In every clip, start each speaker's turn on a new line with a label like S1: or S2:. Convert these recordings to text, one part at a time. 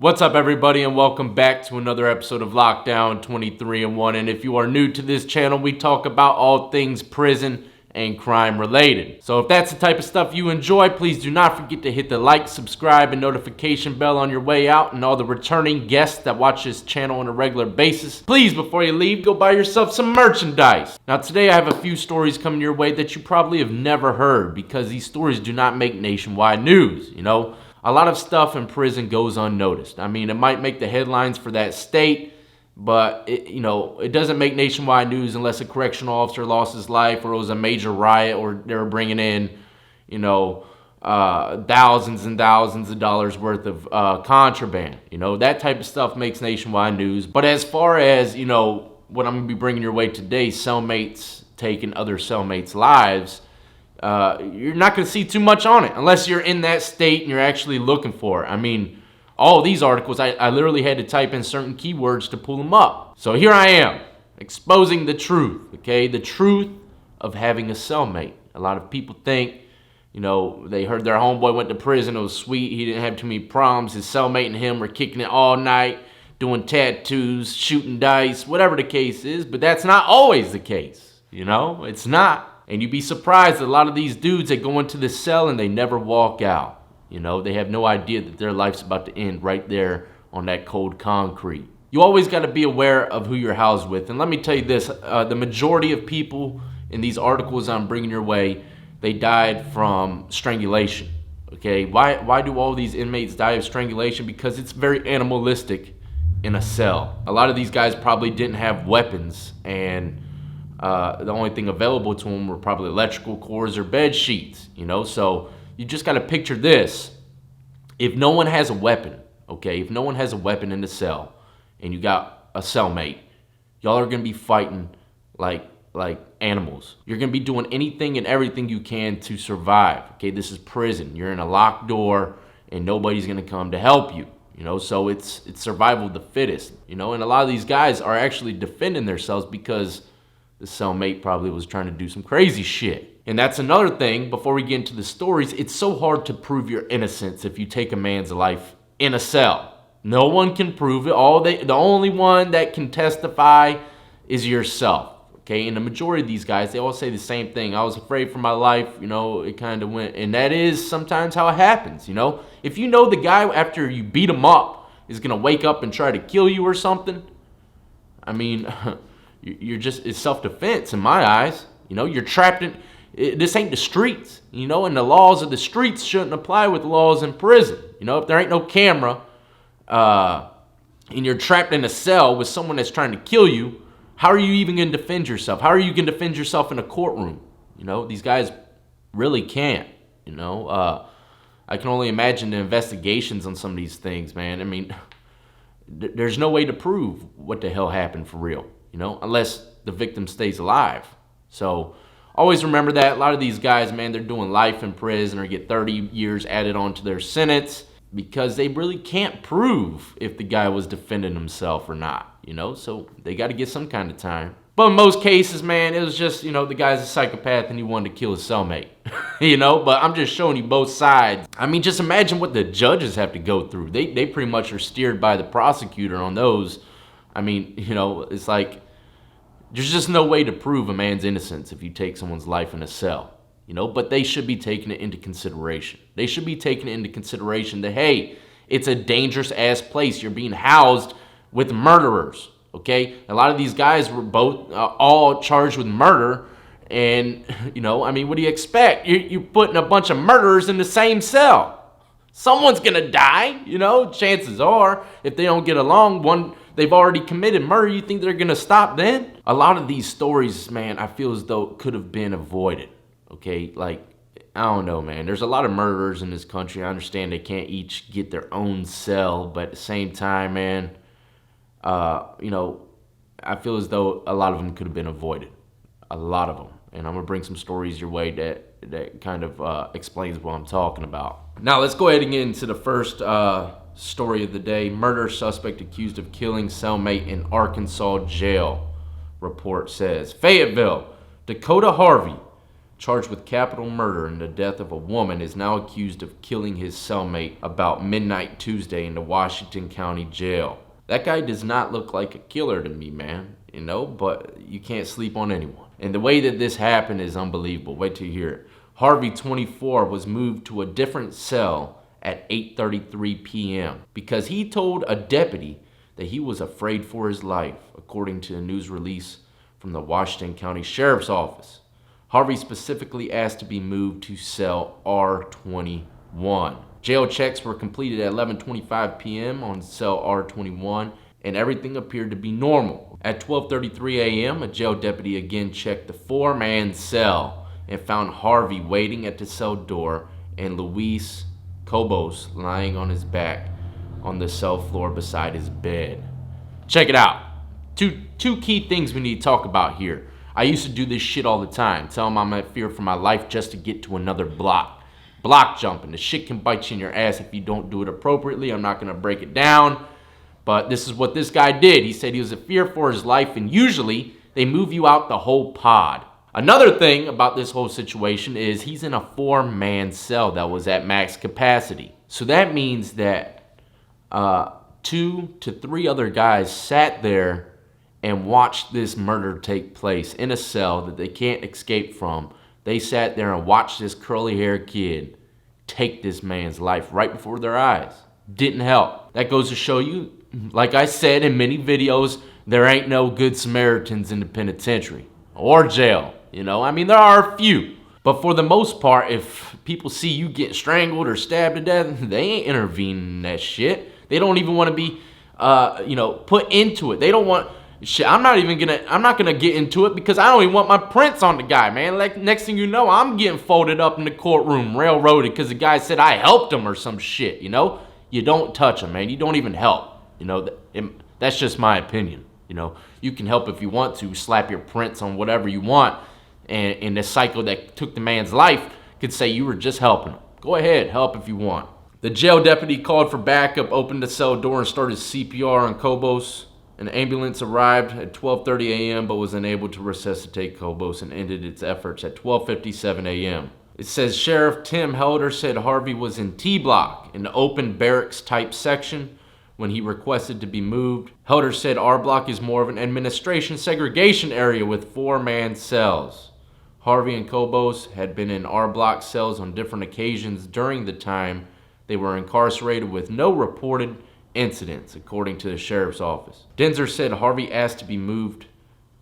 S1: What's up, everybody, and welcome back to another episode of Lockdown 23-1. And if you are new to this channel, we talk about all things prison and crime related. So if that's the type of stuff you enjoy, please do not forget to hit the like, subscribe, and notification bell on your way out. And all the returning guests that watch this channel on a regular basis, please, before you leave, go buy yourself some merchandise. Now today I have a few stories coming your way that you probably have never heard, because these stories do not make nationwide news, A lot of stuff in prison goes unnoticed. I mean, it might make the headlines for that state, but it doesn't make nationwide news unless a correctional officer lost his life, or it was a major riot, or they were bringing in, thousands and thousands of dollars worth of contraband. That type of stuff makes nationwide news. But as far as, what I'm gonna be bringing your way today, cellmates taking other cellmates' lives, you're not going to see too much on it unless you're in that state and you're actually looking for it. I mean, all of these articles, I literally had to type in certain keywords to pull them up. So here I am, exposing the truth, okay? The truth of having a cellmate. A lot of people think, they heard their homeboy went to prison, it was sweet, he didn't have too many problems, his cellmate and him were kicking it all night, doing tattoos, shooting dice, whatever the case is, but that's not always the case, It's not. And you'd be surprised that a lot of these dudes that go into the cell and they never walk out. They have no idea that their life's about to end right there on that cold concrete. You always got to be aware of who you're housed with. And let me tell you this, the majority of people in these articles I'm bringing your way, they died from strangulation, okay? Why do all these inmates die of strangulation? Because it's very animalistic in a cell. A lot of these guys probably didn't have weapons, and the only thing available to them were probably electrical cords or bed sheets, So you just got to picture this. If no one has a weapon, okay, if no one has a weapon in the cell and you got a cellmate, y'all are going to be fighting like animals. You're going to be doing anything and everything you can to survive, okay? This is prison. You're in a locked door and nobody's going to come to help you, So it's survival of the fittest, And a lot of these guys are actually defending themselves because the cellmate probably was trying to do some crazy shit. And that's another thing, before we get into the stories, it's so hard to prove your innocence if you take a man's life in a cell. No one can prove it. The only one that can testify is yourself, okay? And the majority of these guys, they all say the same thing. I was afraid for my life, it kind of went. And that is sometimes how it happens, If the guy, after you beat him up, is going to wake up and try to kill you or something, I mean... it's self-defense in my eyes. You're trapped in, this ain't the streets, and the laws of the streets shouldn't apply with laws in prison. If there ain't no camera, and you're trapped in a cell with someone that's trying to kill you, how are you even going to defend yourself? How are you going to defend yourself in a courtroom? These guys really can't, I can only imagine the investigations on some of these things, man. I mean, there's no way to prove what the hell happened for real. Unless the victim stays alive. So always remember that. A lot of these guys, man, they're doing life in prison or get 30 years added on to their sentence because they really can't prove if the guy was defending himself or not, So they got to get some kind of time. But in most cases, man, it was just, the guy's a psychopath and he wanted to kill his cellmate, But I'm just showing you both sides. I mean, just imagine what the judges have to go through. They pretty much are steered by the prosecutor on those. I mean, it's like, there's just no way to prove a man's innocence if you take someone's life in a cell, but they should be taking it into consideration. They should be taking it into consideration that, hey, it's a dangerous ass place. You're being housed with murderers, okay? A lot of these guys were both all charged with murder, and, I mean, what do you expect? You're putting a bunch of murderers in the same cell. Someone's gonna die, chances are, if they don't get along, they've already committed murder, you think they're gonna stop then? A lot of these stories, man, I feel as though could have been avoided, okay? Like, I don't know, man. There's a lot of murderers in this country. I understand they can't each get their own cell, but at the same time, man, I feel as though a lot of them could have been avoided. A lot of them. And I'm gonna bring some stories your way that kind of explains what I'm talking about. Now, let's go ahead and get into the first story of the day. Murder suspect accused of killing cellmate in Arkansas jail, report says. Fayetteville, Dakota Harvey charged with capital murder in the death of a woman, is now accused of killing his cellmate about midnight Tuesday in the Washington County Jail. That guy does not look like a killer to me, man, but you can't sleep on anyone. And the way that this happened is unbelievable. Wait till you hear it. Harvey, 24, was moved to a different cell at 8:33 p.m. because he told a deputy that he was afraid for his life, according to a news release from the Washington County Sheriff's Office. Harvey specifically asked to be moved to cell R21. Jail checks were completed at 11:25 p.m. on cell R21, and everything appeared to be normal. At 12:33 a.m., a jail deputy again checked the four-man cell and found Harvey waiting at the cell door and Luis Cobos lying on his back on the cell floor beside his bed. Check it out. Two key things we need to talk about here. I used to do this shit all the time. Tell them I'm at fear for my life just to get to another block. Block jumping. The shit can bite you in your ass if you don't do it appropriately. I'm not going to break it down. But this is what this guy did. He said he was at fear for his life, and usually they move you out the whole pod. Another thing about this whole situation is he's in a four-man cell that was at max capacity. So that means that 2 to 3 other guys sat there and watched this murder take place in a cell that they can't escape from. They sat there and watched this curly-haired kid take this man's life right before their eyes. Didn't help. That goes to show you, like I said in many videos, there ain't no good Samaritans in the penitentiary or jail. There are a few. But for the most part, if people see you get strangled or stabbed to death, they ain't intervening in that shit. They don't even want to be, put into it. They don't want... Shit, I'm not gonna get into it because I don't even want my prints on the guy, man. Like, next thing you know, I'm getting folded up in the courtroom, railroaded, because the guy said I helped him or some shit, You don't touch him, man. You don't even help. That's just my opinion. You can help if you want to, slap your prints on whatever you want, and the psycho that took the man's life could say you were just helping him. Go ahead, help if you want. The jail deputy called for backup, opened the cell door, and started CPR on Cobos. An ambulance arrived at 12:30 a.m. but was unable to resuscitate Cobos and ended its efforts at 12:57 a.m. It says Sheriff Tim Helder said Harvey was in T block, in the open barracks type section, when he requested to be moved. Helder said R block is more of an administration segregation area with four-man cells. Harvey and Cobos had been in R block cells on different occasions during the time they were incarcerated with no reported incidents, according to the sheriff's office. Denzer said Harvey asked to be moved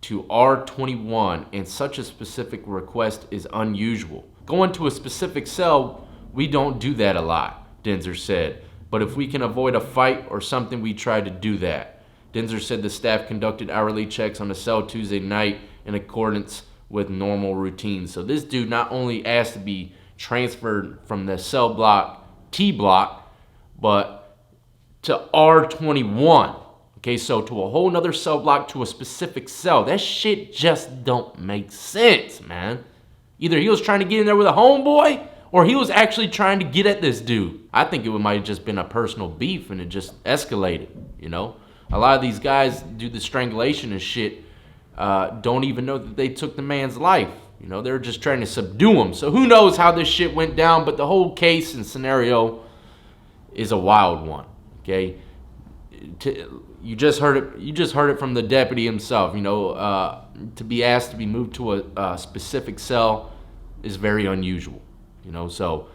S1: to R21, and such a specific request is unusual. Going to a specific cell, we don't do that a lot, Denzer said. But if we can avoid a fight or something, we try to do that. Denzer said the staff conducted hourly checks on the cell Tuesday night in accordance with normal routines. So this dude not only asked to be transferred from the cell block, T block, but to R21. Okay, so to a whole nother cell block, to a specific cell. That shit just don't make sense, man. Either he was trying to get in there with a homeboy, or he was actually trying to get at this dude. I think it might have just been a personal beef and it just escalated, A lot of these guys do the strangulation and shit, don't even know that they took the man's life. They're just trying to subdue him. So who knows how this shit went down, but the whole case and scenario is a wild one. Okay, you just heard it. You just heard it from the deputy himself. To be asked to be moved to a specific cell is very unusual. So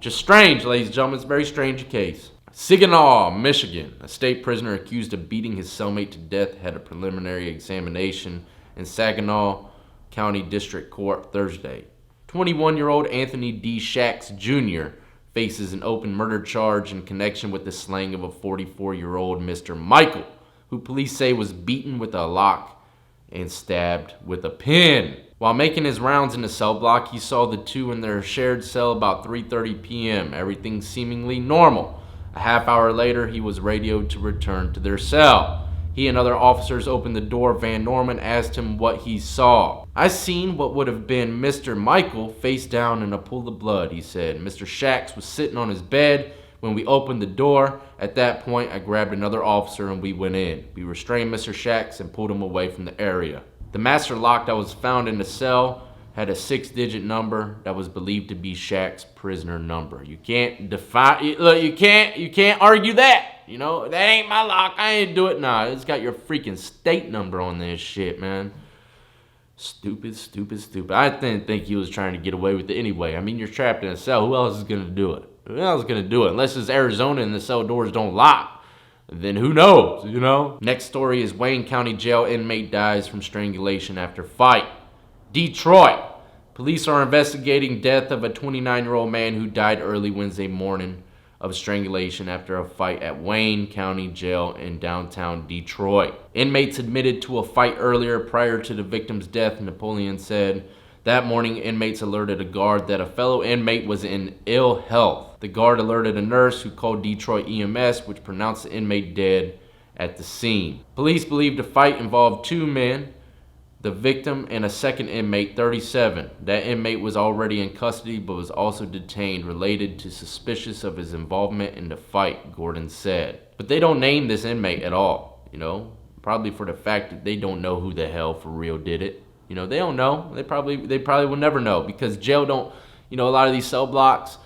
S1: just strange, ladies and gentlemen. It's a very strange case. Saginaw, Michigan. A state prisoner accused of beating his cellmate to death had a preliminary examination in Saginaw County District Court Thursday. 21-year-old Anthony D. Shacks Jr. faces an open murder charge in connection with the slaying of a 44-year-old Mr. Michael, who police say was beaten with a lock and stabbed with a pin. While making his rounds in the cell block, he saw the two in their shared cell about 3:30 p.m., everything seemingly normal. A half hour later, he was radioed to return to their cell. He and other officers opened the door. Van Norman asked him what he saw. "I seen what would have been Mr. Michael face down in a pool of blood," he said. Mr. Shacks was sitting on his bed when we opened the door. At that point, I grabbed another officer and we went in. We restrained Mr. Shacks and pulled him away from the area. The master lock that was found in the cell had a 6-digit number that was believed to be Shaq's prisoner number. You can't look, you can't argue that. You know, that ain't my lock. I ain't do it. Nah, it's got your freaking state number on this shit, man. Stupid, stupid, stupid. I didn't think he was trying to get away with it anyway. I mean, you're trapped in a cell. Who else is going to do it? Who else is going to do it? Unless it's Arizona and the cell doors don't lock. Then who knows, you know? Next story is Wayne County Jail inmate dies from strangulation after fight. Detroit. Police are investigating death of a 29-year-old man who died early Wednesday morning of strangulation after a fight at Wayne County Jail in downtown Detroit. Inmates admitted to a fight earlier prior to the victim's death, Napoleon said. That morning, inmates alerted a guard that a fellow inmate was in ill health. The guard alerted a nurse who called Detroit EMS, which pronounced the inmate dead at the scene. Police believe the fight involved two men, the victim and a second inmate, 37. That inmate was already in custody but was also detained related to suspicious of his involvement in the fight, Gordon said. But they don't name this inmate at all, you know, probably for the fact that they don't know who the hell for real did it. You know, they don't know. They probably will never know because jail don't, you know, a lot of these cell blocks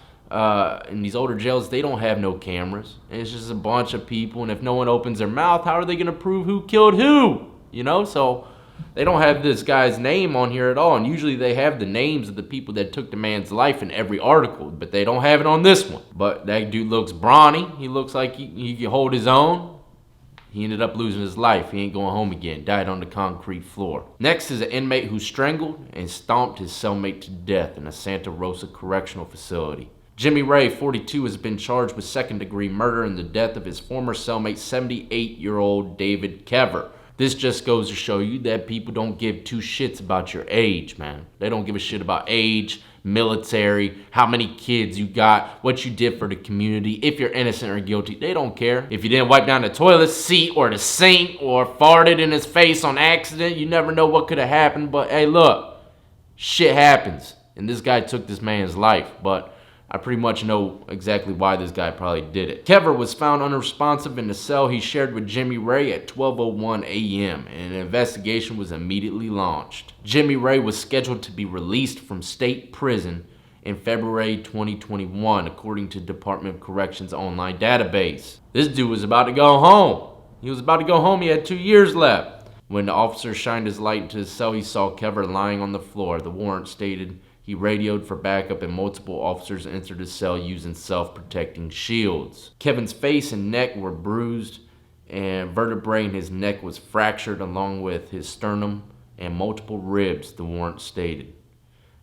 S1: in these older jails, they don't have no cameras. And it's just a bunch of people, and if no one opens their mouth, how are they going to prove who killed who? You know, so they don't have this guy's name on here at all, and usually they have the names of the people that took the man's life in every article, but they don't have it on this one. But that dude looks brawny. He looks like he can hold his own. He ended up losing his life. He ain't going home again. Died on the concrete floor. Next is an inmate who strangled and stomped his cellmate to death in a Santa Rosa correctional facility. Jimmy Ray, 42, has been charged with second-degree murder in the death of his former cellmate, 78-year-old David Kever. This just goes to show you that people don't give two shits about your age, man. They don't give a shit about age, military, how many kids you got, what you did for the community, if you're innocent or guilty. They don't care. If you didn't wipe down the toilet seat or the sink or farted in his face on accident, you never know what could have happened. But hey, look, shit happens. And this guy took this man's life. But I pretty much know exactly why this guy probably did it. Kever was found unresponsive in the cell he shared with Jimmy Ray at 12:01 a.m. and an investigation was immediately launched. Jimmy Ray was scheduled to be released from state prison in February 2021, according to Department of Corrections online database. This dude was about to go home. He was about to go home. He had 2 years left. When the officer shined his light into his cell, he saw Kever lying on the floor. The warrant stated he radioed for backup and multiple officers entered his cell using self-protecting shields. Kevin's face and neck were bruised and vertebrae in his neck was fractured along with his sternum and multiple ribs, the warrant stated.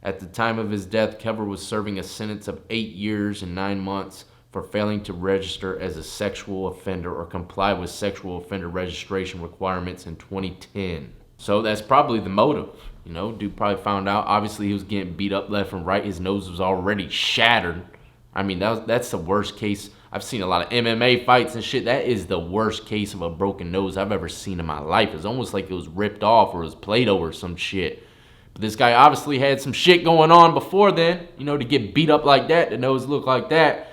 S1: At the time of his death, Kever was serving a sentence of 8 years and 9 months for failing to register as a sexual offender or comply with sexual offender registration requirements in 2010. So that's probably the motive. You know, dude probably found out. Obviously, he was getting beat up left and right. His nose was already shattered. I mean, that's the worst case. I've seen a lot of MMA fights and shit. That is the worst case of a broken nose I've ever seen in my life. It's almost like it was ripped off or it was Play-Doh or some shit. But this guy obviously had some shit going on before then, you know, to get beat up like that. The nose looked like that.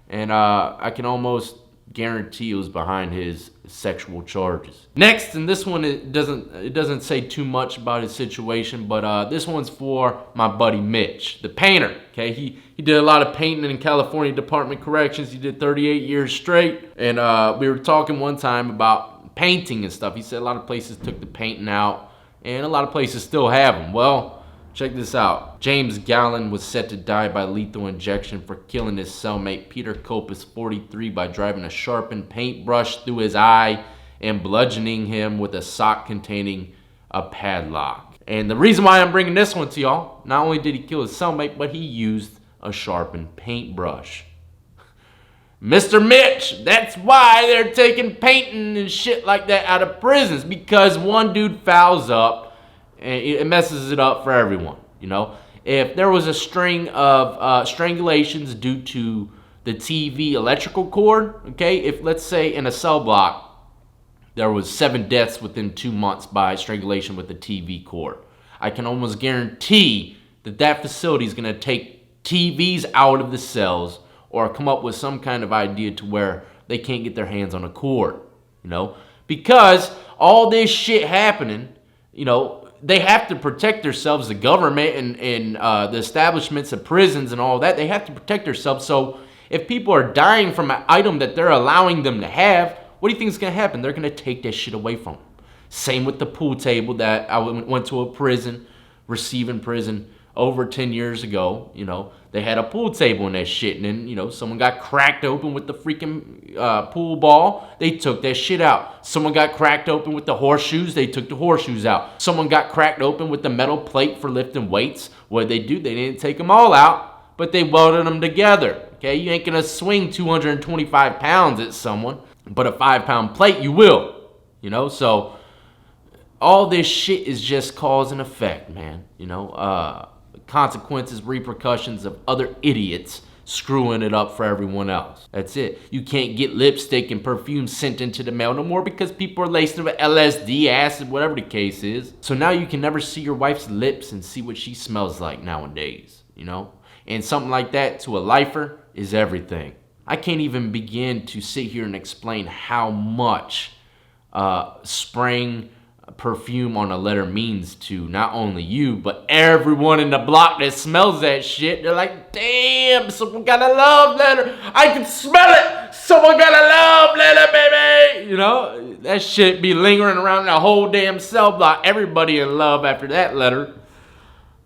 S1: And I can almost guarantee it was behind his sexual charges. Next, and this one it doesn't say too much about his situation, but this one's for my buddy Mitch, the painter. Okay, he did a lot of painting in California Department of Corrections. He did 38 years straight, and we were talking one time about painting and stuff. He said a lot of places took the painting out, and a lot of places still have them. Well, check this out. James Gallen was set to die by lethal injection for killing his cellmate Peter Copus, 43, by driving a sharpened paintbrush through his eye and bludgeoning him with a sock containing a padlock. And the reason why I'm bringing this one to y'all, not only did he kill his cellmate, but he used a sharpened paintbrush. Mr. Mitch, that's why they're taking painting and shit like that out of prisons, because one dude fouls up and it messes it up for everyone, you know? If there was a string of strangulations due to the TV electrical cord, okay? If, let's say, in a cell block, there was 7 deaths within 2 months by strangulation with the TV cord, I can almost guarantee that that facility is going to take TVs out of the cells or come up with some kind of idea to where they can't get their hands on a cord, you know? Because all this shit happening, you know, they have to protect themselves, the government and the establishments of prisons and all that. They have to protect themselves. So if people are dying from an item that they're allowing them to have, what do you think is going to happen? They're going to take that shit away from them. Same with the pool table that I went to a prison, receiving prison over 10 years ago. You know, they had a pool table in that shit, and then, you know, someone got cracked open with the freaking pool ball. They took that shit out. Someone got cracked open with the horseshoes. They took the horseshoes out. Someone got cracked open with the metal plate for lifting weights. What did they do? They didn't take them all out, but they welded them together. Okay, you ain't gonna swing 225 pounds at someone, but a 5-pound plate you will. You know, so all this shit is just cause and effect, man. You know, consequences, repercussions of other idiots screwing it up for everyone else. That's it. You can't get lipstick and perfume sent into the mail no more because people are laced with LSD, acid, whatever the case is. So now you can never see your wife's lips and see what she smells like nowadays, you know? And something like that to a lifer is everything. I can't even begin to sit here and explain how much spraying perfume on a letter means to not only you, but everyone in the block that smells that shit. They're like, damn, someone got a love letter. I can smell it. Someone got a love letter, baby. You know, that shit be lingering around the whole damn cell block. Everybody in love after that letter.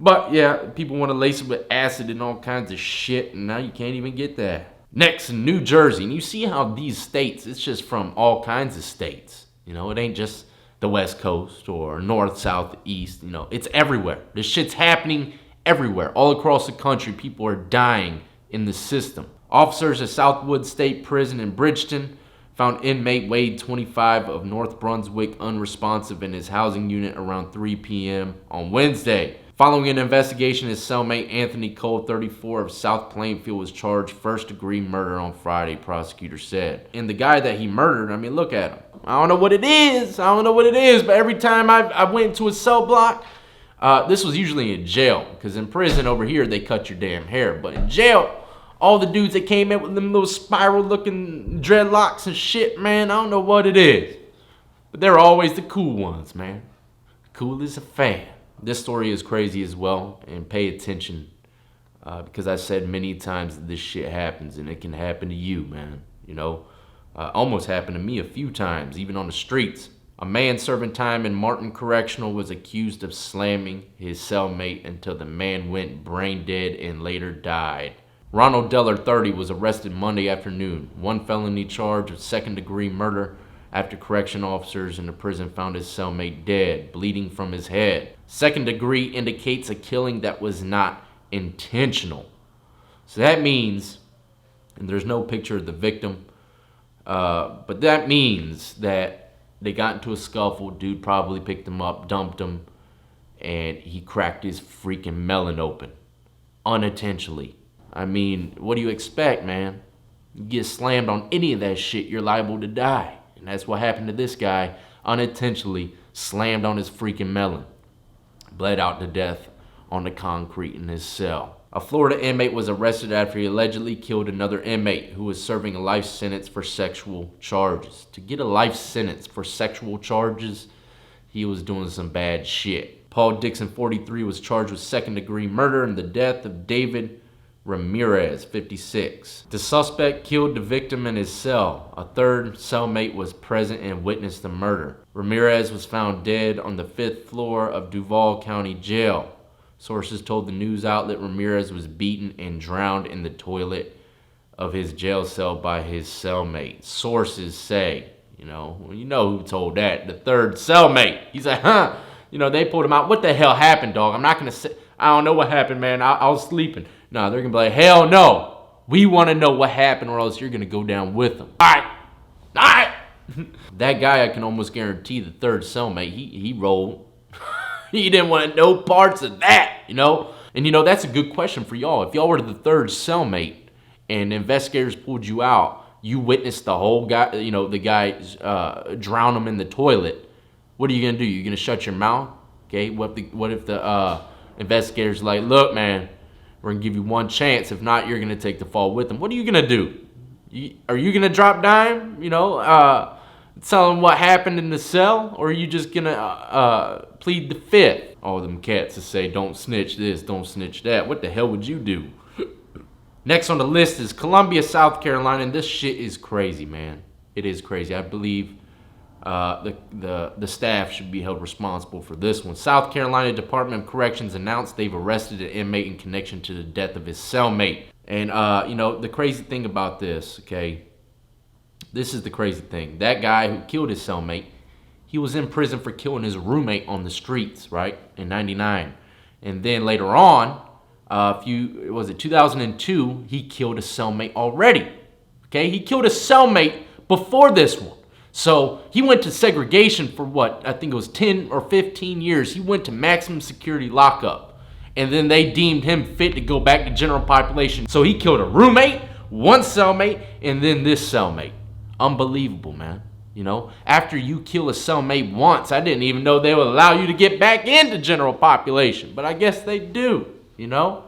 S1: But yeah, people want to lace it with acid and all kinds of shit, and now you can't even get that. Next, New Jersey. And you see how these states, it's just from all kinds of states. You know, it ain't just the West Coast or North, South, East. You know, it's everywhere. This shit's happening everywhere. All across the country, people are dying in the system. Officers at Southwood State Prison in Bridgeton found inmate Wade, 25, of North Brunswick unresponsive in his housing unit around 3 p.m. on Wednesday. Following an investigation, his cellmate Anthony Cole, 34, of South Plainfield, was charged first-degree murder on Friday, prosecutors said. And the guy that he murdered, I mean, look at him. I don't know what it is. But every time I went into a cell block, this was usually in jail, because in prison over here, they cut your damn hair. But in jail, all the dudes that came in with them little spiral-looking dreadlocks and shit, man, I don't know what it is. But they're always the cool ones, man. Cool as a fan. This story is crazy as well, and pay attention, because I said many times that this shit happens, and it can happen to you, man. You know, almost happened to me a few times, even on the streets. A man serving time in Martin Correctional was accused of slamming his cellmate until the man went brain dead and later died. Ronald Deller, 30, was arrested Monday afternoon. One felony charge of second-degree murder after correction officers in the prison found his cellmate dead, bleeding from his head. Second degree indicates a killing that was not intentional. So that means, and there's no picture of the victim, but that means that they got into a scuffle. Dude probably picked him up, dumped him, and he cracked his freaking melon open unintentionally. I mean, what do you expect, man? You get slammed on any of that shit, you're liable to die. And that's what happened to this guy, unintentionally slammed on his freaking melon. Bled out to death on the concrete in his cell. A Florida inmate was arrested after he allegedly killed another inmate who was serving a life sentence for sexual charges. To get a life sentence for sexual charges, he was doing some bad shit. Paul Dixon, 43, was charged with second-degree murder in the death of David Ramirez, 56. The suspect killed the victim in his cell. A third cellmate was present and witnessed the murder. Ramirez was found dead on the 5th floor of Duval County Jail. Sources told the news outlet Ramirez was beaten and drowned in the toilet of his jail cell by his cellmate. Sources say, you know who told that? The third cellmate. He's like, you know, they pulled him out. What the hell happened, dog? I'm not going to say, I don't know what happened, man. I was sleeping. No, they're going to be like, hell no. We want to know what happened or else you're going to go down with them. All right. That guy, I can almost guarantee, the third cellmate, he rolled. He didn't want no parts of that, you know? And, you know, that's a good question for y'all. If y'all were the third cellmate and investigators pulled you out, you witnessed the whole guy, you know, the guy drown him in the toilet, what are you going to do? You're going to shut your mouth? Okay, what if the investigators like, look, man, we're going to give you one chance. If not, you're going to take the fall with them. What are you going to do? Are you going to drop dime? You know, Tell them what happened in the cell, or are you just gonna plead the fifth? All them cats that say don't snitch this, don't snitch that. What the hell would you do? Next on the list is Columbia, South Carolina, and this shit is crazy, man. It is crazy. I believe the staff should be held responsible for this one. South Carolina Department of Corrections announced they've arrested an inmate in connection to the death of his cellmate. And the crazy thing about this, okay, this is the crazy thing. That guy who killed his cellmate, he was in prison for killing his roommate on the streets, right, in '99. And then later on, 2002, he killed a cellmate already. Okay, he killed a cellmate before this one. So he went to segregation for what? I think it was 10 or 15 years. He went to maximum security lockup. And then they deemed him fit to go back to general population. So he killed a roommate, one cellmate, and then this cellmate. Unbelievable, man. You know, after you kill a cellmate once, I didn't even know they would allow you to get back into general population. But I guess they do, you know.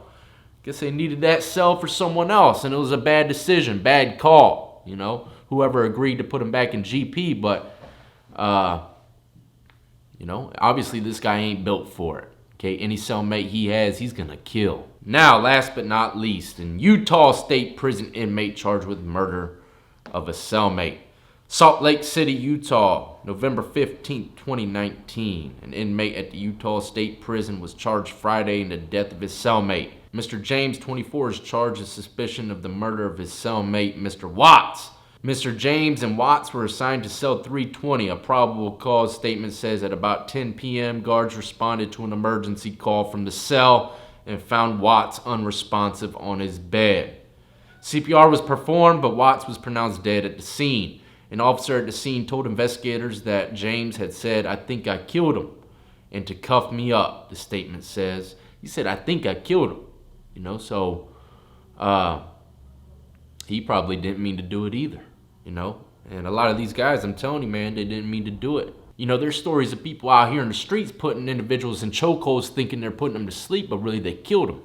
S1: Guess they needed that cell for someone else, and it was a bad decision, bad call, you know. Whoever agreed to put him back in GP, but, obviously this guy ain't built for it. Okay, any cellmate he has, he's gonna kill. Now, last but not least, in Utah State Prison inmate charged with murder of a cellmate. Salt Lake City, Utah, November 15, 2019. An inmate at the Utah State Prison was charged Friday in the death of his cellmate. Mr. James, 24, is charged with suspicion of the murder of his cellmate, Mr. Watts. Mr. James and Watts were assigned to cell 320. A probable cause statement says at about 10 p.m., guards responded to an emergency call from the cell and found Watts unresponsive on his bed. CPR was performed, but Watts was pronounced dead at the scene. An officer at the scene told investigators that James had said, "I think I killed him," and to cuff me up, the statement says. He said, "I think I killed him." So he probably didn't mean to do it either, And a lot of these guys, I'm telling you, man, they didn't mean to do it. There's stories of people out here in the streets putting individuals in chokeholds thinking they're putting them to sleep, but really they killed them,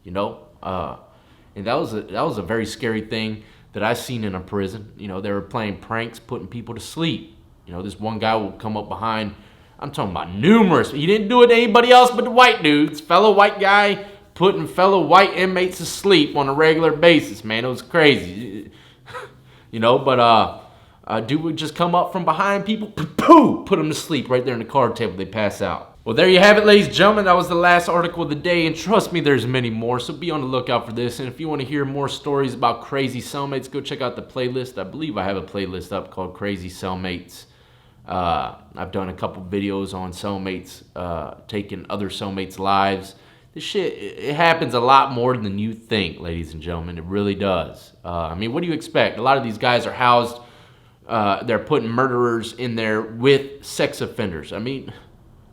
S1: And that was a very scary thing that I seen in a prison. They were playing pranks, putting people to sleep. This one guy will come up behind, I'm talking about numerous. He didn't do it to anybody else but the white dudes. Fellow white guy putting fellow white inmates to sleep on a regular basis, man. It was crazy. But dude would just come up from behind people, put them to sleep right there in the card table. They pass out. Well, there you have it, ladies and gentlemen. That was the last article of the day, and trust me, there's many more, so be on the lookout for this. And if you want to hear more stories about crazy cellmates, go check out the playlist. I believe I have a playlist up called Crazy Cellmates. I've done a couple videos on cellmates taking other cellmates' lives. This shit, it happens a lot more than you think, ladies and gentlemen. It really does. What do you expect? A lot of these guys are housed, they're putting murderers in there with sex offenders.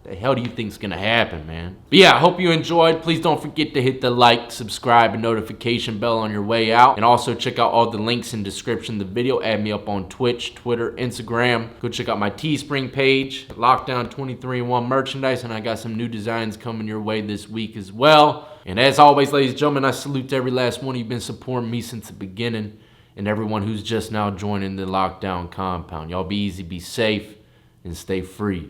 S1: The hell do you think's gonna happen, man? But yeah, I hope you enjoyed. Please don't forget to hit the like, subscribe, and notification bell on your way out. And also check out all the links in the description of the video. Add me up on Twitch, Twitter, Instagram. Go check out my Teespring page, Lockdown 23-1 merchandise, and I got some new designs coming your way this week as well. And as always, ladies and gentlemen, I salute to every last one of you who've been supporting me since the beginning, and everyone who's just now joining the Lockdown compound. Y'all be easy, be safe, and stay free.